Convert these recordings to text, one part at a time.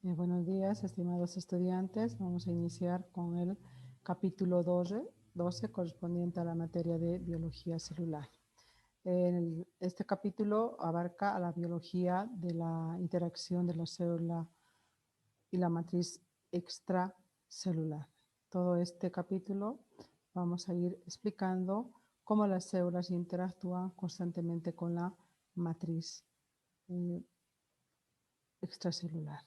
Buenos días, estimados estudiantes. Vamos a iniciar con el capítulo 12 correspondiente a la materia de biología celular. Este capítulo abarca a la biología de la interacción de la célula y la matriz extracelular. Todo este capítulo vamos a ir explicando cómo las células interactúan constantemente con la matriz extracelular.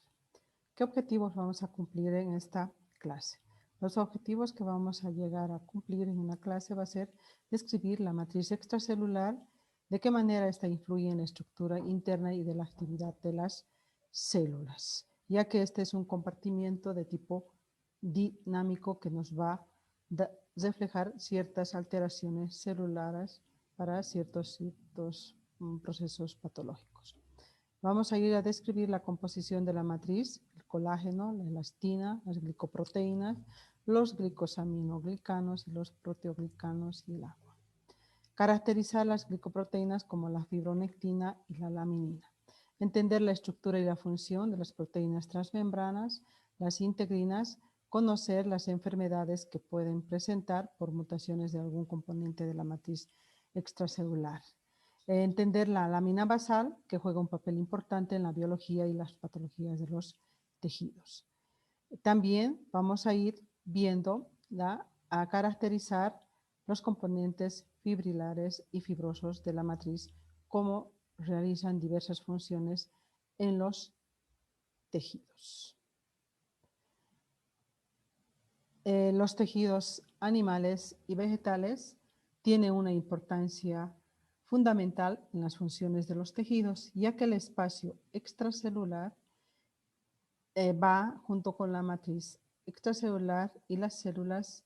¿Qué objetivos vamos a cumplir en esta clase? Los objetivos que vamos a llegar a cumplir en una clase va a ser describir la matriz extracelular, de qué manera esta influye en la estructura interna y de la actividad de las células, ya que este es un compartimiento de tipo dinámico que nos va a reflejar ciertas alteraciones celulares para ciertos procesos patológicos. Vamos a ir a describir la composición de la matriz, el colágeno, la elastina, las glicoproteínas, los glicosaminoglicanos y los proteoglicanos y el agua. Caracterizar las glicoproteínas como la fibronectina y la laminina. Entender la estructura y la función de las proteínas transmembranas, las integrinas, conocer las enfermedades que pueden presentar por mutaciones de algún componente de la matriz extracelular. Entender la lámina basal, que juega un papel importante en la biología y las patologías de los tejidos. También vamos a ir viendo a caracterizar los componentes fibrilares y fibrosos de la matriz, cómo realizan diversas funciones en los tejidos. Los tejidos animales y vegetales tienen una importancia fundamental en las funciones de los tejidos, ya que el espacio extracelular va junto con la matriz extracelular y las células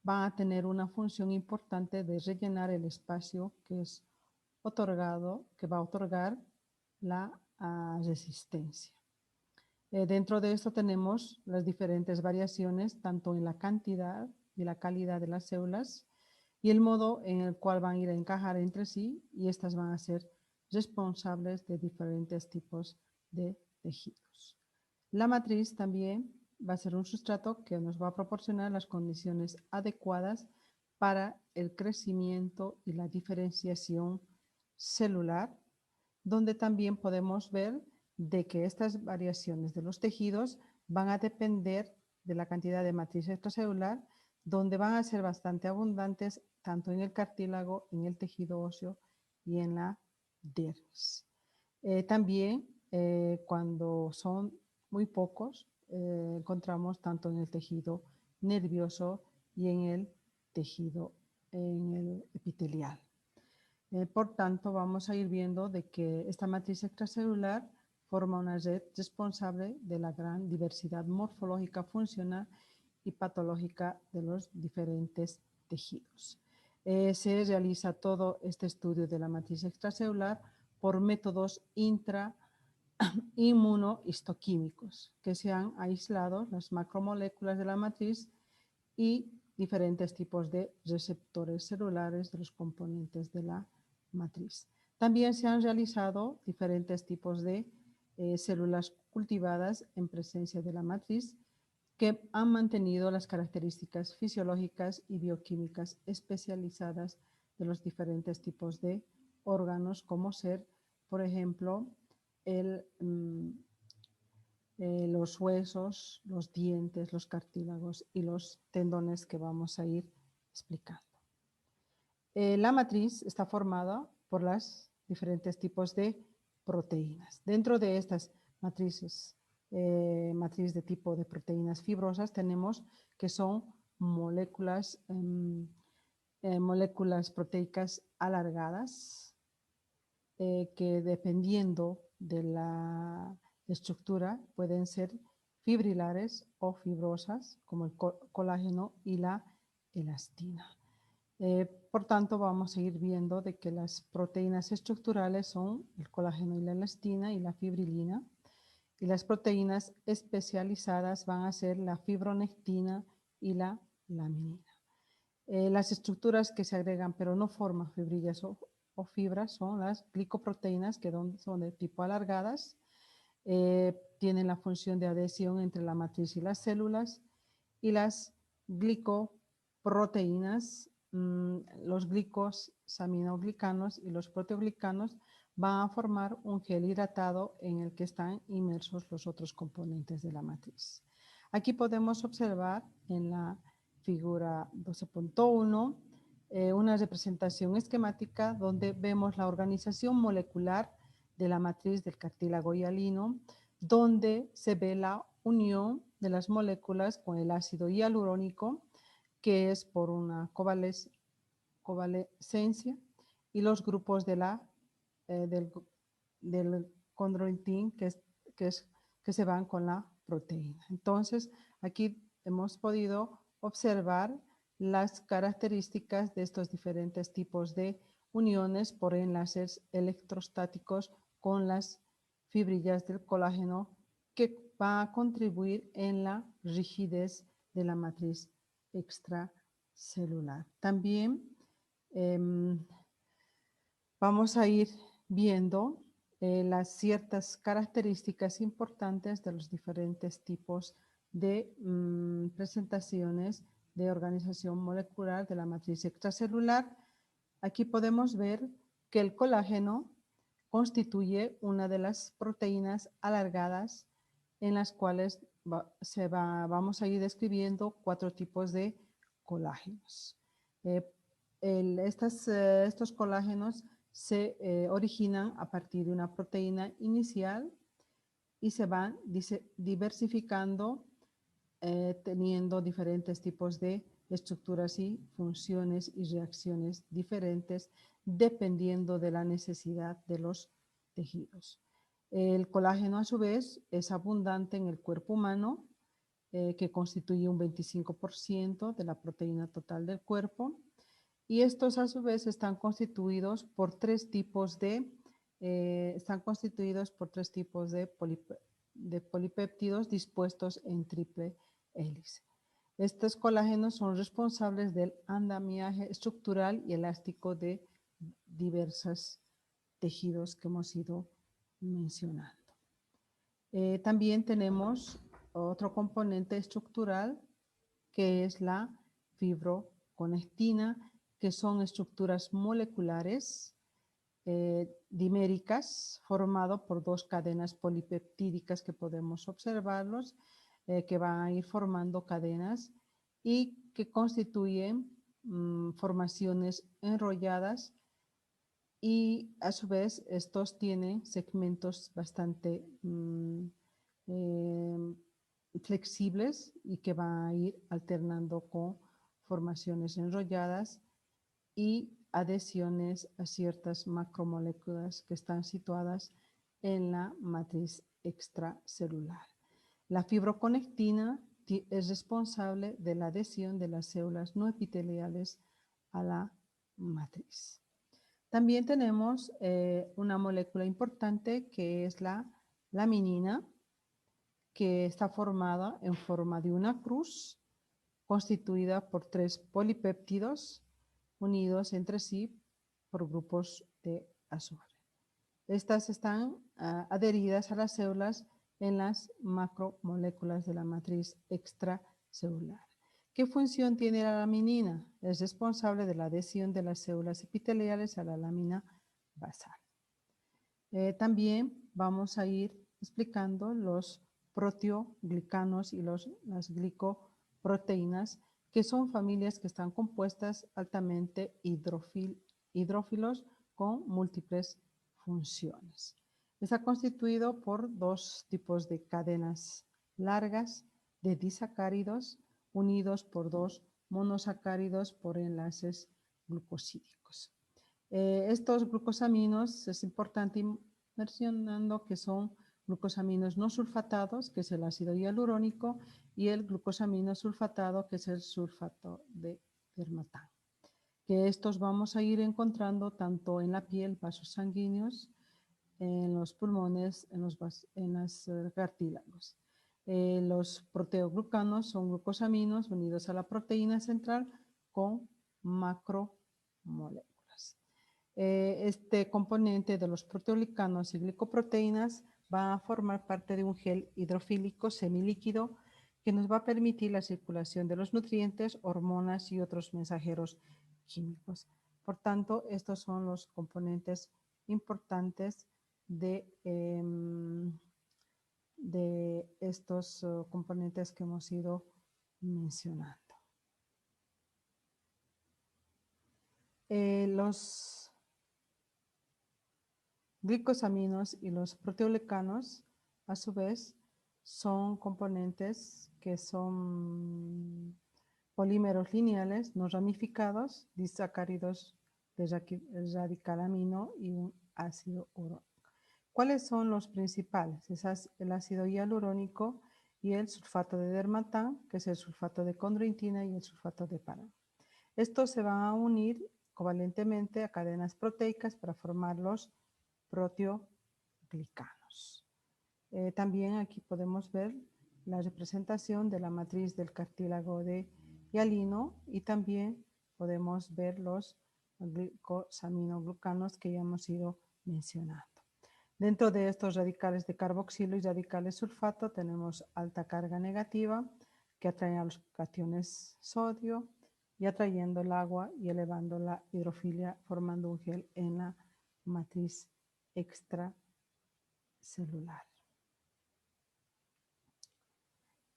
van a tener una función importante de rellenar el espacio que es otorgado, que va a otorgar la resistencia. Dentro de esto tenemos las diferentes variaciones, tanto en la cantidad y la calidad de las células y el modo en el cual van a ir a encajar entre sí, y estas van a ser responsables de diferentes tipos de tejidos. La matriz también va a ser un sustrato que nos va a proporcionar las condiciones adecuadas para el crecimiento y la diferenciación celular, donde también podemos ver de que estas variaciones de los tejidos van a depender de la cantidad de matriz extracelular, donde van a ser bastante abundantes tanto en el cartílago, en el tejido óseo y en la dermis. También cuando son muy pocos, encontramos tanto en el tejido nervioso y en el tejido en el epitelial. Por tanto, vamos a ir viendo de que esta matriz extracelular forma una red responsable de la gran diversidad morfológica, funcional y patológica de los diferentes tejidos. Se realiza todo este estudio de la matriz extracelular por métodos inmunohistoquímicos, que se han aislado las macromoléculas de la matriz y diferentes tipos de receptores celulares de los componentes de la matriz. También se han realizado diferentes tipos de células cultivadas en presencia de la matriz que han mantenido las características fisiológicas y bioquímicas especializadas de los diferentes tipos de órganos, como ser, por ejemplo, los huesos, los dientes, los cartílagos y los tendones que vamos a ir explicando. La matriz está formada por los diferentes tipos de proteínas. Dentro de estas matrices, matriz de tipo de proteínas fibrosas, tenemos que son moléculas, moléculas proteicas alargadas, que dependiendo de la estructura pueden ser fibrilares o fibrosas, como el colágeno y la elastina. Por tanto, vamos a ir viendo de que las proteínas estructurales son el colágeno y la elastina y la fibrilina, y las proteínas especializadas van a ser la fibronectina y la laminina. Las estructuras que se agregan pero no forman fibrillas o fibras son las glicoproteínas, que son de tipo alargadas, tienen la función de adhesión entre la matriz y las células, y las glicoproteínas, los glicosaminoglicanos y los proteoglicanos van a formar un gel hidratado en el que están inmersos los otros componentes de la matriz. Aquí podemos observar en la figura 12.1 una representación esquemática donde vemos la organización molecular de la matriz del cartílago hialino, donde se ve la unión de las moléculas con el ácido hialurónico, que es por una covalescencia, y los grupos de del condroitin que se van con la proteína. Entonces, aquí hemos podido observar las características de estos diferentes tipos de uniones por enlaces electrostáticos con las fibrillas del colágeno, que va a contribuir en la rigidez de la matriz extracelular. También vamos a ir viendo las ciertas características importantes de los diferentes tipos de presentaciones de organización molecular de la matriz extracelular. Aquí podemos ver que el colágeno constituye una de las proteínas alargadas en las cuales vamos a ir describiendo 4 tipos de colágenos. Estos colágenos se originan a partir de una proteína inicial y se van diversificando teniendo diferentes tipos de estructuras y funciones y reacciones diferentes dependiendo de la necesidad de los tejidos. El colágeno a su vez es abundante en el cuerpo humano, que constituye un 25% de la proteína total del cuerpo, y estos a su vez están constituidos por tres tipos de polipéptidos dispuestos en triple hélice. Estos colágenos son responsables del andamiaje estructural y elástico de diversos tejidos que hemos ido mencionando. También tenemos otro componente estructural que es la fibroconectina, que son estructuras moleculares diméricas formado por dos cadenas polipeptídicas que podemos observarlos, que van a ir formando cadenas y que constituyen formaciones enrolladas, y a su vez estos tienen segmentos bastante flexibles y que van a ir alternando con formaciones enrolladas y adhesiones a ciertas macromoléculas que están situadas en la matriz extracelular. La fibroconectina es responsable de la adhesión de las células no epiteliales a la matriz. También tenemos una molécula importante que es la laminina, que está formada en forma de una cruz constituida por 3 polipéptidos unidos entre sí por grupos de azufre. Estas están adheridas a las células en las macromoléculas de la matriz extracelular. ¿Qué función tiene la laminina? Es responsable de la adhesión de las células epiteliales a la lámina basal. También vamos a ir explicando los proteoglicanos y las glicoproteínas, que son familias que están compuestas altamente hidrófilos con múltiples funciones. Está constituido por dos tipos de cadenas largas de disacáridos unidos por dos monosacáridos por enlaces glucosídicos. Estos glucosaminos es importante mencionando que son glucosaminos no sulfatados, que es el ácido hialurónico, y el glucosamino sulfatado, que es el sulfato de dermatán. Que estos vamos a ir encontrando tanto en la piel, vasos sanguíneos, en los pulmones, en los cartílagos. Los proteoglucanos son glucosaminos unidos a la proteína central con macromoléculas. Este componente de los proteoglicanos y glicoproteínas va a formar parte de un gel hidrofílico semilíquido que nos va a permitir la circulación de los nutrientes, hormonas y otros mensajeros químicos. Por tanto, estos son los componentes importantes de estos componentes que hemos ido mencionando. Los glicosaminos y los proteoglicanos, a su vez, son componentes que son polímeros lineales no ramificados, disacáridos de radical amino y un ácido urónico. ¿Cuáles son los principales? Es el ácido hialurónico y el sulfato de dermatán, que es el sulfato de condroitina y el sulfato de parán. Estos se van a unir covalentemente a cadenas proteicas para formar los proteoglicanos. También aquí podemos ver la representación de la matriz del cartílago de hialino y también podemos ver los glicosaminoglucanos que ya hemos ido mencionando. Dentro de estos radicales de carboxilo y radicales sulfato tenemos alta carga negativa que atraen a los cationes sodio y atrayendo el agua y elevando la hidrofilia formando un gel en la matriz extracelular.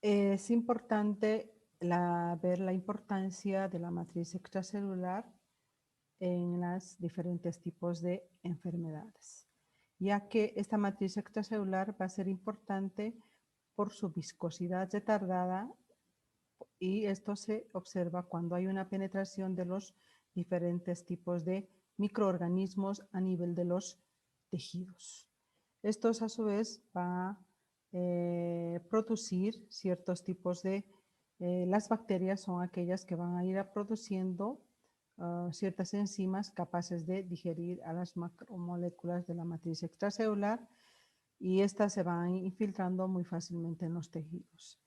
Es importante ver la importancia de la matriz extracelular en los diferentes tipos de enfermedades, ya que esta matriz extracelular va a ser importante por su viscosidad retardada y esto se observa cuando hay una penetración de los diferentes tipos de microorganismos a nivel de los tejidos. Estos a su vez van a producir ciertos tipos de, las bacterias son aquellas que van a ir produciendo ciertas enzimas capaces de digerir a las macromoléculas de la matriz extracelular y estas se van infiltrando muy fácilmente en los tejidos.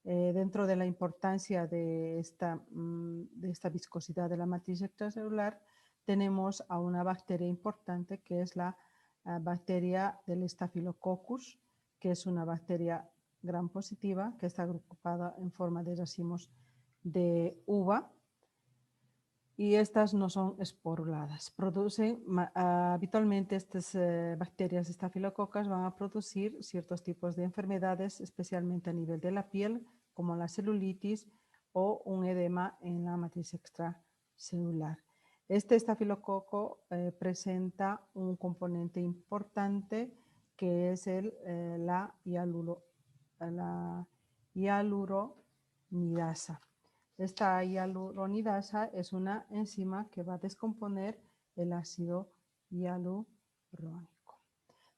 Dentro de la importancia de esta viscosidad de la matriz extracelular, tenemos a una bacteria importante que es la bacteria del Staphylococcus, que es una bacteria gram positiva que está agrupada en forma de racimos de uva y estas no son esporuladas. Habitualmente estas bacterias estafilococas van a producir ciertos tipos de enfermedades, especialmente a nivel de la piel, como la celulitis o un edema en la matriz extracelular. Este estafilococo presenta un componente importante que es la hialuronidasa. Esta hialuronidasa es una enzima que va a descomponer el ácido hialurónico.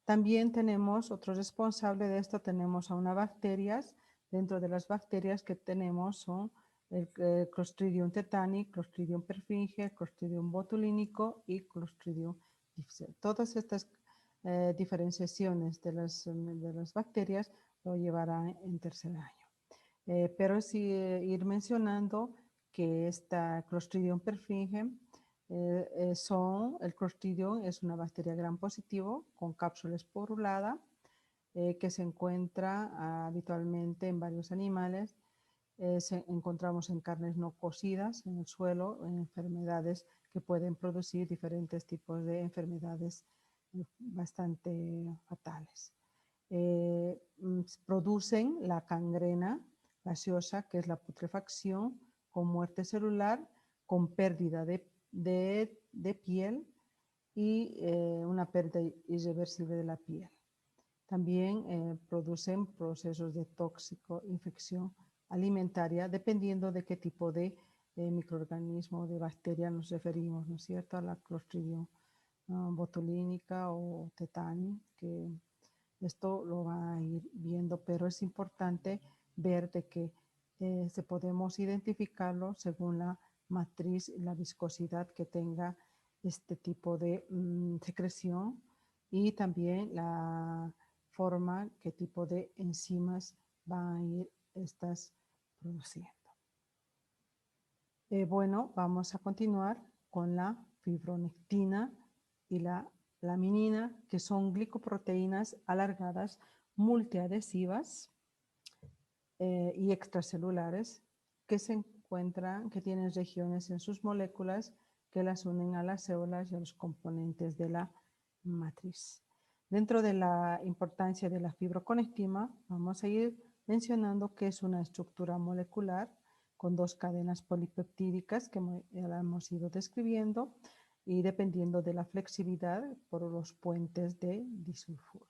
También tenemos otro responsable de esto, tenemos a unas bacterias. Dentro de las bacterias que tenemos son el Clostridium tetani, Clostridium perfringens, Clostridium botulínico y Clostridium difficile. Todas estas diferenciaciones de las bacterias lo llevarán en tercer año. Pero sí ir mencionando que esta Clostridium perfringens el Clostridium es una bacteria gram positivo con cápsula esporulada que se encuentra habitualmente en varios animales. Encontramos en carnes no cocidas, en el suelo, en enfermedades que pueden producir diferentes tipos de enfermedades bastante fatales. Producen la gangrena gaseosa, que es la putrefacción, con muerte celular, con pérdida de piel y una pérdida irreversible de la piel. También producen procesos de tóxico, infección alimentaria, dependiendo de qué tipo de microorganismo o de bacteria nos referimos, ¿no es cierto? A la Clostridium botulínica o tetani, que esto lo va a ir viendo, pero es importante ver de que se podemos identificarlo según la matriz, la viscosidad que tenga este tipo de secreción y también la forma, qué tipo de enzimas van a ir estas produciendo. Bueno, vamos a continuar con la fibronectina y la laminina, que son glicoproteínas alargadas multiadhesivas y extracelulares que se encuentran, que tienen regiones en sus moléculas que las unen a las células y a los componentes de la matriz. Dentro de la importancia de la fibroconectina, vamos a ir mencionando que es una estructura molecular con dos cadenas polipeptídicas que ya la hemos ido describiendo y dependiendo de la flexibilidad por los puentes de disulfuro.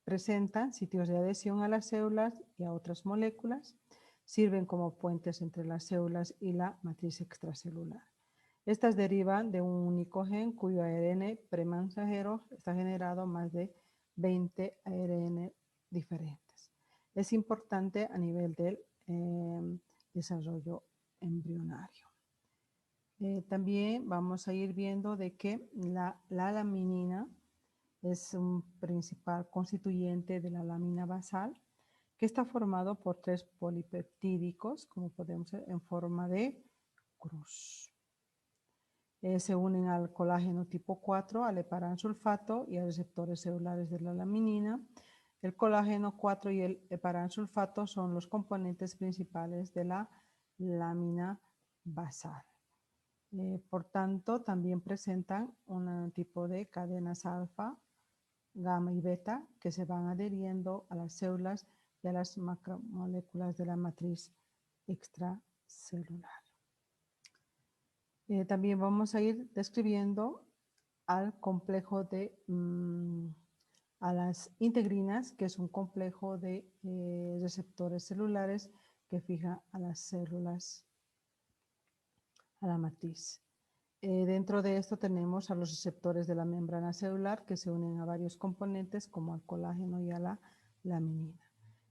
Presentan sitios de adhesión a las células y a otras moléculas, sirven como puentes entre las células y la matriz extracelular. Estas derivan de un único gen cuyo ARN premensajero está generado más de 20 ARN diferentes. Es importante a nivel del desarrollo embrionario. También vamos a ir viendo de que la laminina es un principal constituyente de la lámina basal, que está formado por 3 polipeptídicos, como podemos ver, en forma de cruz. Se unen al colágeno tipo 4, al heparansulfato y a receptores celulares de la laminina. El colágeno 4 y el heparansulfato son los componentes principales de la lámina basal. Por tanto, también presentan un tipo de cadenas alfa, gamma y beta que se van adheriendo a las células y a las macromoléculas de la matriz extracelular. También vamos a ir describiendo al complejo de a las integrinas, que es un complejo de receptores celulares que fija a las células, a la matriz. Dentro de esto tenemos a los receptores de la membrana celular que se unen a varios componentes como al colágeno y a la laminina.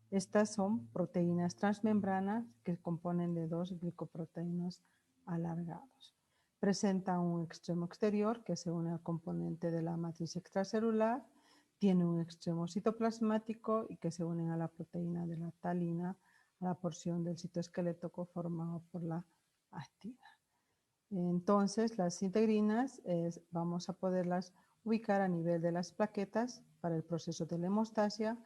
Estas son proteínas transmembranas que componen de 2 glicoproteínas alargados. Presenta un extremo exterior que se une al componente de la matriz extracelular, tiene un extremo citoplasmático y que se une a la proteína de la talina, a la porción del citoesqueleto formado por la actina. Entonces, las integrinas vamos a poderlas ubicar a nivel de las plaquetas para el proceso de la hemostasia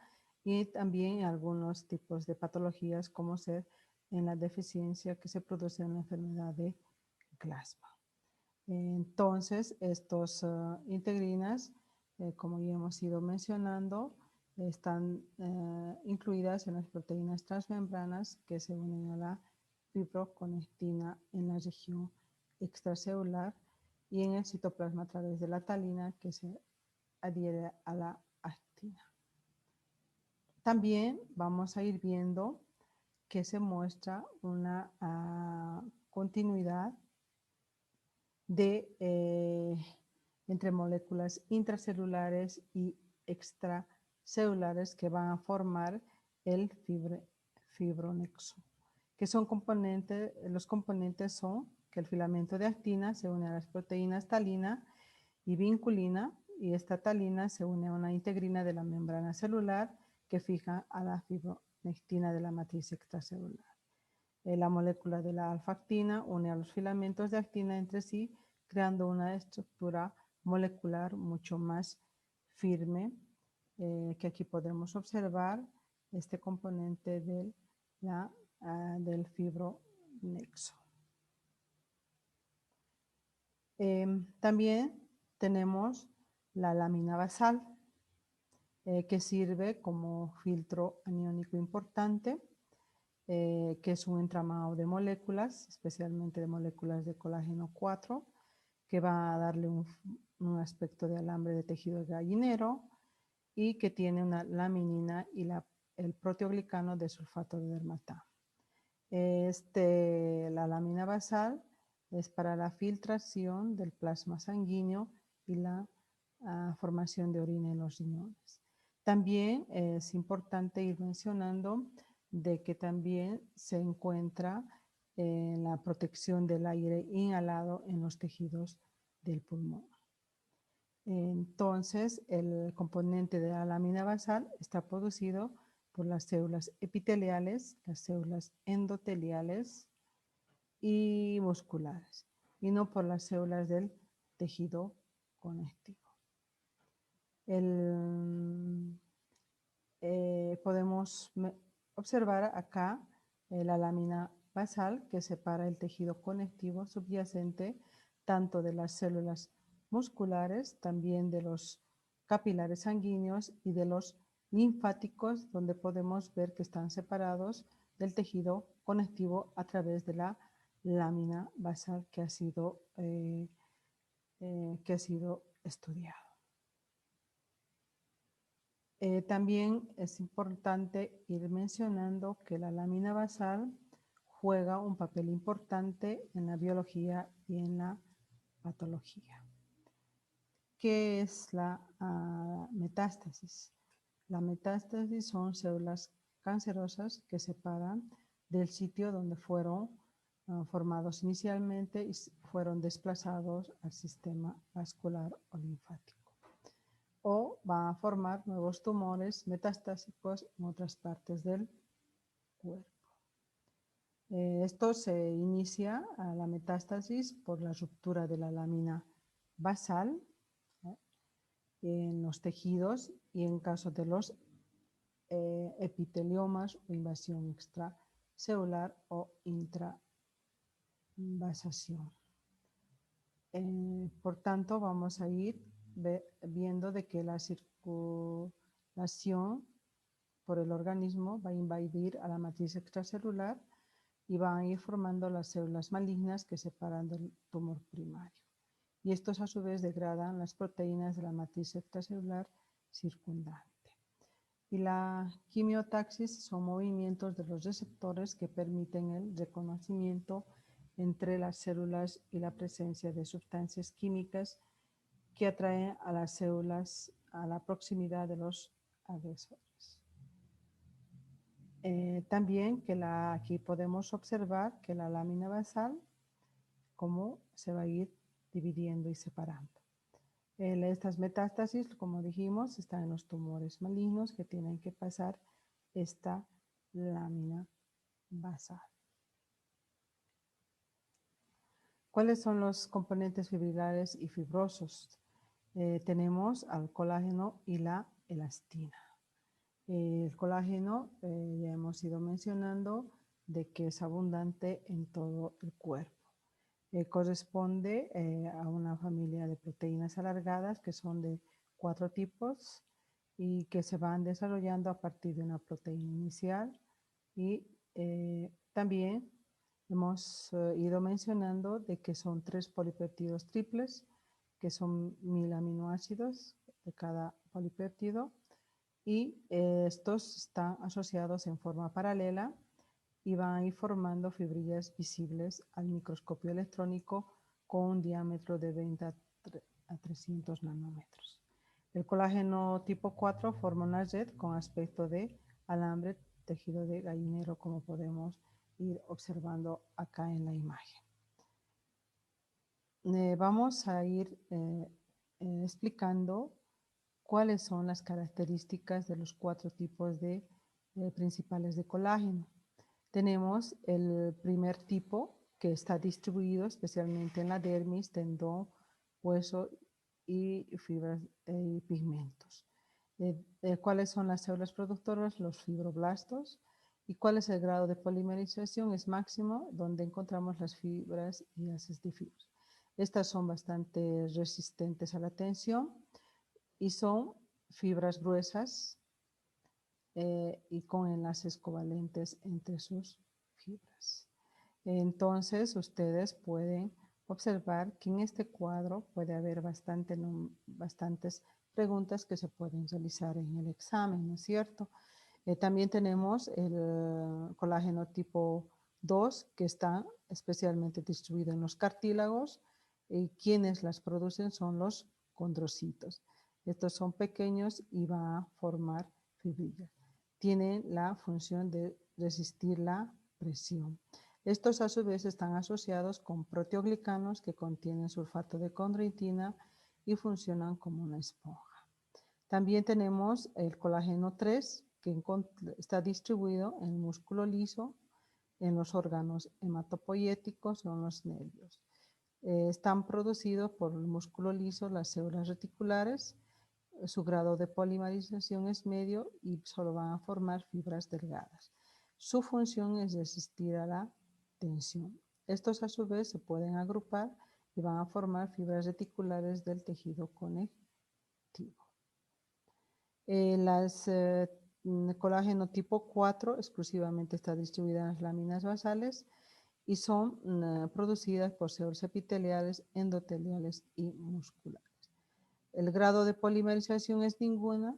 y también en algunos tipos de patologías como ser en la deficiencia que se produce en la enfermedad de Glasgow. Entonces, estos integrinas, como ya hemos ido mencionando, están incluidas en las proteínas transmembranas que se unen a la fibroconectina en la región extracelular y en el citoplasma a través de la talina que se adhiere a la actina. También vamos a ir viendo que se muestra una continuidad entre moléculas intracelulares y extracelulares que van a formar el fibronexo, que son los componentes son que el filamento de actina se une a las proteínas talina y vinculina y esta talina se une a una integrina de la membrana celular que fija a la fibronectina de la matriz extracelular. La molécula de la alfa-actina une a los filamentos de actina entre sí, creando una estructura molecular mucho más firme, que aquí podemos observar este componente del fibronexo. También tenemos la lámina basal, que sirve como filtro aniónico importante, que es un entramado de moléculas, especialmente de moléculas de colágeno 4, que va a darle un aspecto de alambre de tejido gallinero y que tiene una laminina y el proteoglicano de sulfato de dermatán. La lámina basal es para la filtración del plasma sanguíneo y la formación de orina en los riñones. También es importante ir mencionando de que también se encuentra en la protección del aire inhalado en los tejidos del pulmón. Entonces, el componente de la lámina basal está producido por las células epiteliales, las células endoteliales y musculares, y no por las células del tejido conectivo. Podemos observar acá la lámina basal que separa el tejido conectivo subyacente tanto de las células musculares, también de los capilares sanguíneos y de los linfáticos, donde podemos ver que están separados del tejido conectivo a través de la lámina basal que ha sido estudiado. También es importante ir mencionando que la lámina basal juega un papel importante en la biología y en la patología. ¿Qué es la metástasis? La metástasis son células cancerosas que se separan del sitio donde fueron formados inicialmente y fueron desplazados al sistema vascular o linfático. O van a formar nuevos tumores metastásicos en otras partes del cuerpo. Esto se inicia a la metástasis por la ruptura de la lámina basal en los tejidos y en caso de los epiteliomas o invasión extracelular o intravasación. Por tanto, vamos a ir viendo de que la circulación por el organismo va a invadir a la matriz extracelular y van a ir formando las células malignas que separan del tumor primario. Y estos a su vez degradan las proteínas de la matriz extracelular circundante. Y la quimiotaxis son movimientos de los receptores que permiten el reconocimiento entre las células y la presencia de sustancias químicas que atraen a las células a la proximidad de los agresores. También aquí podemos observar que la lámina basal, cómo se va a ir dividiendo y separando. Estas metástasis, como dijimos, están en los tumores malignos que tienen que pasar esta lámina basal. ¿Cuáles son los componentes fibrilares y fibrosos? Tenemos al colágeno y la elastina. El colágeno, ya hemos ido mencionando, de que es abundante en todo el cuerpo. Corresponde a una familia de proteínas alargadas que son de 4 tipos y que se van desarrollando a partir de una proteína inicial y también hemos ido mencionando de que son 3 polipéptidos triples que son 1000 aminoácidos de cada polipéptido y estos están asociados en forma paralela y van a ir formando fibrillas visibles al microscopio electrónico con un diámetro de 20 a 300 nanómetros. El colágeno tipo 4 forma una red con aspecto de alambre tejido de gallinero, como podemos ir observando acá en la imagen. Vamos a ir explicando cuáles son las características de los 4 tipos de principales de colágeno. Tenemos el primer tipo que está distribuido especialmente en la dermis, tendón, hueso y fibras y pigmentos. ¿Cuáles son las células productoras? Los fibroblastos. ¿Y cuál es el grado de polimerización? Es máximo, donde encontramos las fibras y haces de fibras. Estas son bastante resistentes a la tensión y son fibras gruesas y con enlaces covalentes entre sus fibras. Entonces, ustedes pueden observar que en este cuadro puede haber bastantes preguntas que se pueden realizar en el examen, ¿no es cierto? También tenemos el colágeno tipo 2 que está especialmente distribuido en los cartílagos y quienes las producen son los condrocitos. Estos son pequeños y van a formar fibrillas. Tienen la función de resistir la presión. Estos a su vez están asociados con proteoglicanos que contienen sulfato de condroitina y funcionan como una esponja. También tenemos el colágeno 3 que está distribuido en el músculo liso, en los órganos hematopoyéticos o en los nervios. Están producidos por el músculo liso, las células reticulares. Su grado de polimerización es medio y solo van a formar fibras delgadas. Su función es resistir a la tensión. Estos a su vez se pueden agrupar y van a formar fibras reticulares del tejido conectivo. Colágeno tipo 4 exclusivamente está distribuida en las láminas basales y son producidas por células epiteliales, endoteliales y musculares. El grado de polimerización es ninguna,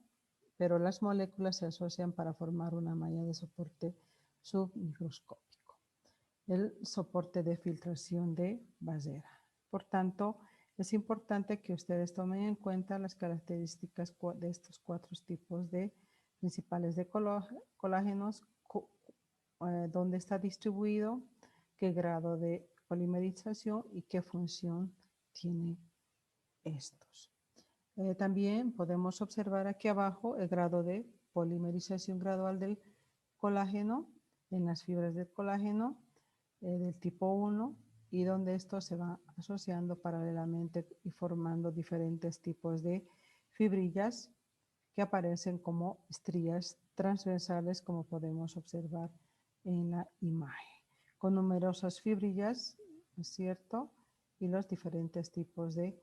pero las moléculas se asocian para formar una malla de soporte submicroscópico, el soporte de filtración de Basera. Por tanto, es importante que ustedes tomen en cuenta las características de estos 4 tipos de principales de colágenos, dónde está distribuido, qué grado de polimerización y qué función tienen estos. También podemos observar aquí abajo el grado de polimerización gradual del colágeno en las fibras del colágeno del tipo 1 y donde estos se van asociando paralelamente y formando diferentes tipos de fibrillas que aparecen como estrías transversales, como podemos observar en la imagen, con numerosas fibrillas, ¿no es cierto? Y los diferentes tipos de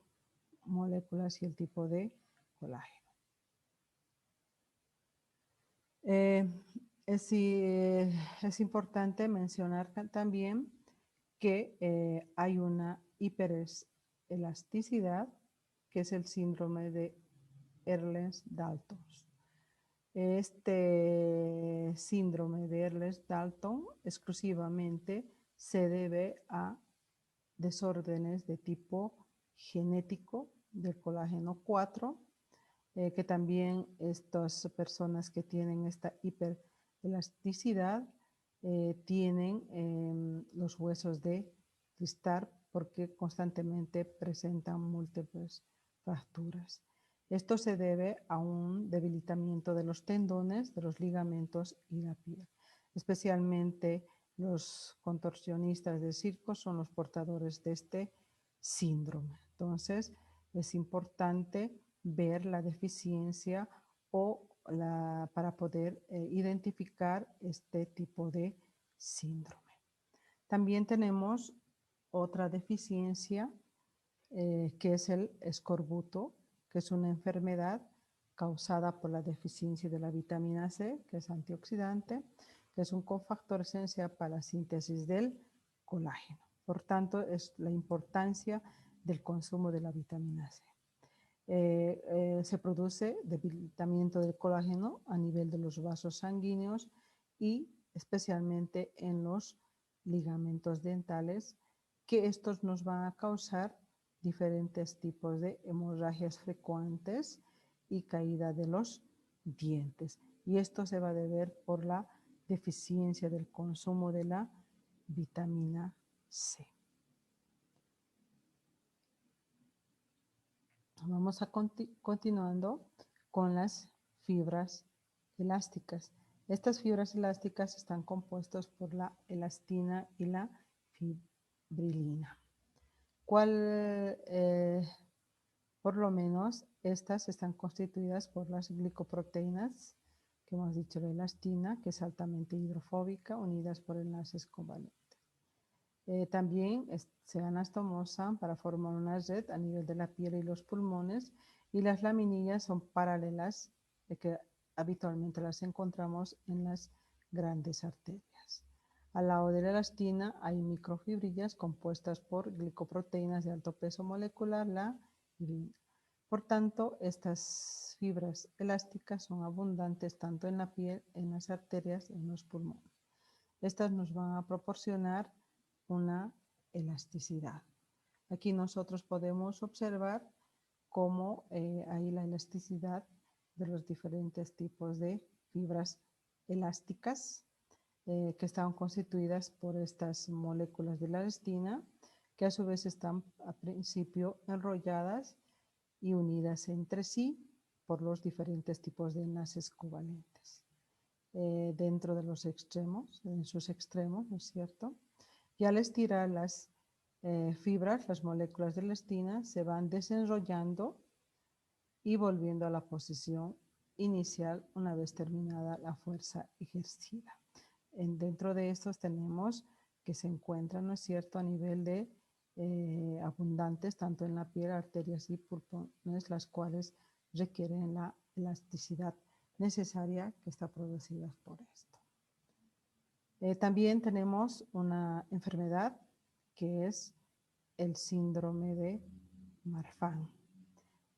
moléculas y el tipo de colágeno. Es importante mencionar también que hay una hiperelasticidad, que es el síndrome de Ehlers-Danlos. Este síndrome de Ehlers-Danlos exclusivamente se debe a desórdenes de tipo genético del colágeno 4, que también estas personas que tienen esta hiperelasticidad tienen los huesos de cristal porque constantemente presentan múltiples fracturas. Esto se debe a un debilitamiento de los tendones, de los ligamentos y la piel. Especialmente los contorsionistas de circo son los portadores de este síndrome. Entonces, es importante ver la deficiencia o para poder identificar este tipo de síndrome. También tenemos otra deficiencia que es el escorbuto, que es una enfermedad causada por la deficiencia de la vitamina C, que es antioxidante, que es un cofactor esencial para la síntesis del colágeno. Por tanto, es la importancia del consumo de la vitamina C. Se produce debilitamiento del colágeno a nivel de los vasos sanguíneos y especialmente en los ligamentos dentales, que estos nos van a causar diferentes tipos de hemorragias frecuentes y caída de los dientes. Y esto se va a deber por la deficiencia del consumo de la vitamina C. Vamos a continuando con las fibras elásticas. Estas fibras elásticas están compuestas por la elastina y la fibrilina. Por lo menos estas están constituidas por las glicoproteínas, que hemos dicho la elastina, que es altamente hidrofóbica, unidas por enlaces covalentes. También se anastomosan para formar una red a nivel de la piel y los pulmones, y las laminillas son paralelas, que habitualmente las encontramos en las grandes arterias. Al lado de la elastina hay microfibrillas compuestas por glicoproteínas de alto peso molecular, la fibrilina. Por tanto, estas fibras elásticas son abundantes tanto en la piel, en las arterias y en los pulmones. Estas nos van a proporcionar una elasticidad. Aquí nosotros podemos observar cómo hay la elasticidad de los diferentes tipos de fibras elásticas que están constituidas por estas moléculas de la elastina, que a su vez están a principio enrolladas y unidas entre sí por los diferentes tipos de enlaces covalentes. Dentro de los extremos, en sus extremos, ¿no es cierto? Y al estirarlas fibras, las moléculas de elastina, se van desenrollando y volviendo a la posición inicial una vez terminada la fuerza ejercida. Dentro de estos tenemos que se encuentran, ¿no es cierto?, a nivel de abundantes tanto en la piel, arterias y pulmones, las cuales requieren la elasticidad necesaria que está producida por esto. También tenemos una enfermedad que es el síndrome de Marfan.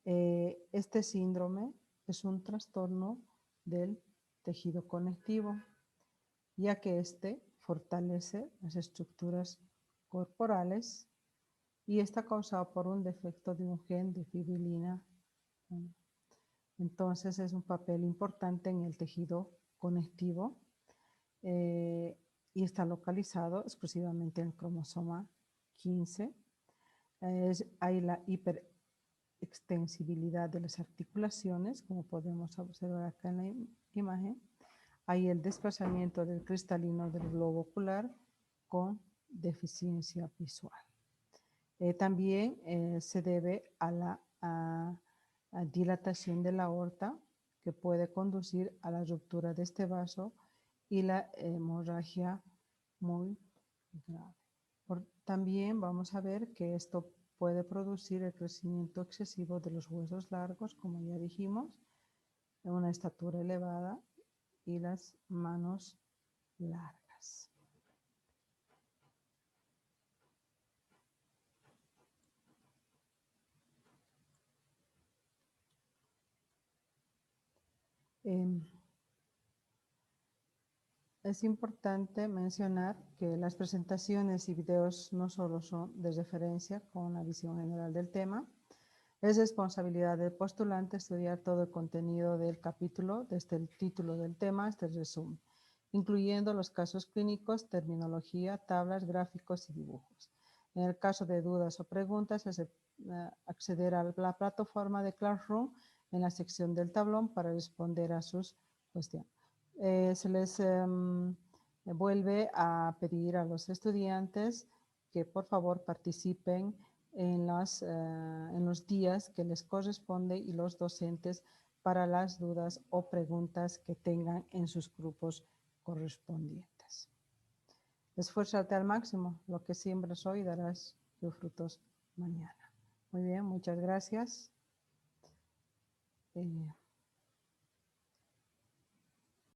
Este síndrome es un trastorno del tejido conectivo, ya que este fortalece las estructuras corporales y está causado por un defecto de un gen de fibrilina. Entonces es un papel importante en el tejido conectivo y está localizado exclusivamente en el cromosoma 15. Hay la hiperextensibilidad de las articulaciones, como podemos observar acá en la imagen. Hay el desplazamiento del cristalino del globo ocular con deficiencia visual. También se debe a la dilatación de la aorta, que puede conducir a la ruptura de este vaso y la hemorragia muy grave. También vamos a ver que esto puede producir el crecimiento excesivo de los huesos largos, como ya dijimos, una estatura elevada y las manos largas. Es importante mencionar que las presentaciones y videos no solo son de referencia con la visión general del tema, es responsabilidad del postulante estudiar todo el contenido del capítulo, desde el título del tema hasta el resumen, incluyendo los casos clínicos, terminología, tablas, gráficos y dibujos. En el caso de dudas o preguntas, es acceder a la plataforma de Classroom en la sección del tablón para responder a sus cuestiones. Se les vuelve a pedir a los estudiantes que por favor participen en los días que les corresponde y los docentes para las dudas o preguntas que tengan en sus grupos correspondientes. Esfuérzate al máximo, lo que siembras hoy darás tus frutos mañana. Muy bien, muchas gracias.